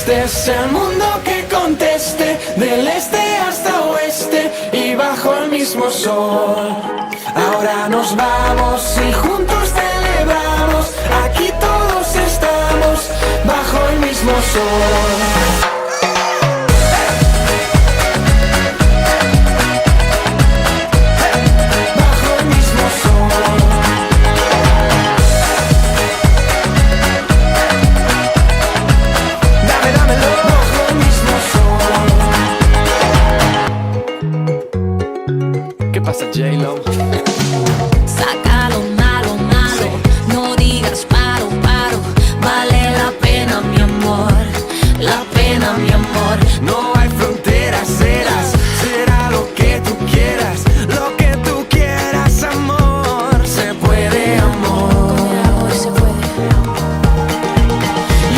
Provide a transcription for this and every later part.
este es el mundo que conteste, del este hasta oeste y bajo el mismo sol. Ahora nos vamos y juntos celebramos, aquí todos estamos bajo el mismo sol. J-Lo. Saca lo malo, malo, no digas paro, paro. Vale la pena, mi amor, la pena, mi amor. No hay fronteras, será lo que tú quieras, lo que tú quieras, amor. Se puede, amor. Se puede.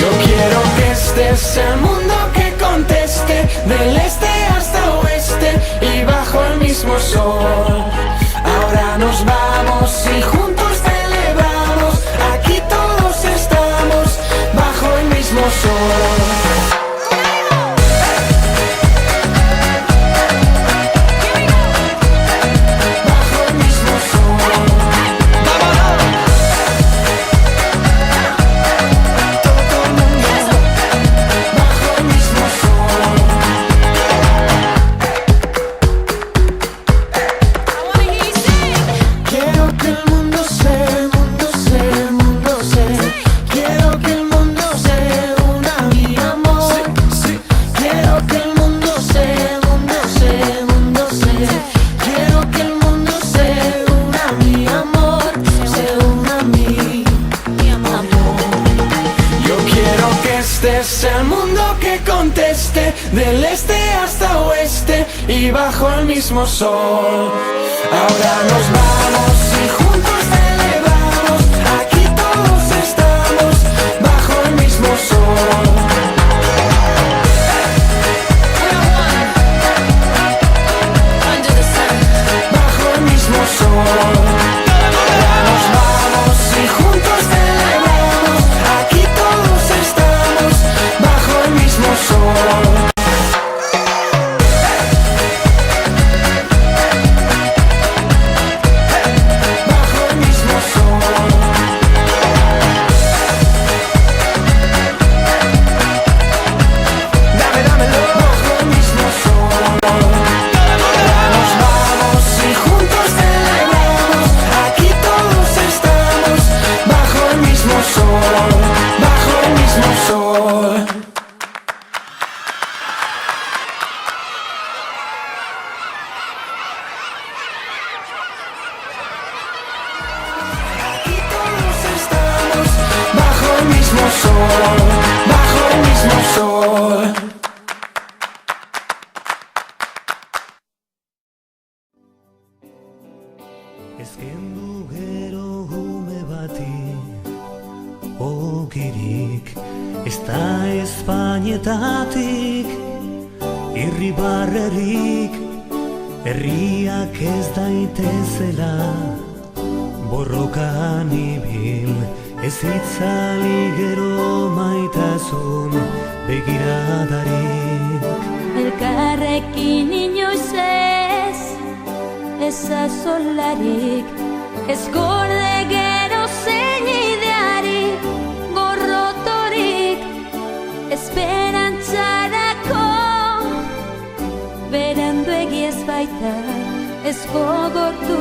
Yo quiero que este es el mundo que conteste, del este hasta oeste y bajo el mismo sol. Ahora nos vamos y juntos celebramos, aquí todos estamos bajo el mismo sol. Este es el mundo que conteste, del este hasta oeste y bajo el mismo sol. Ahora nos vamos y juntos celebramos, aquí todos estamos bajo el mismo sol. Bajo el mismo sol. Ahora nos vamos y juntos celebramos, aquí todos estamos bajo el mismo sol. Bajo el mismo sol. Dámelo. Bajo el mismo sol. Ahora nos vamos y juntos celebramos, aquí todos estamos bajo el mismo sol. Bajo el mismo sol. Aquí todos estamos bajo el mismo sol, bajo el mismo sol. Ezken du gero ume bati ogirik, ez da Espainetatik irribarrerik, herriak ez daitezela borrokan ibil, ez itzali gero maitasun begiradarik. Elkarrekin inoiz ez azolarik, ez gorde gero zein idearik, gorrotorik, esperantzarako berandu egi ez baita, ez gogortu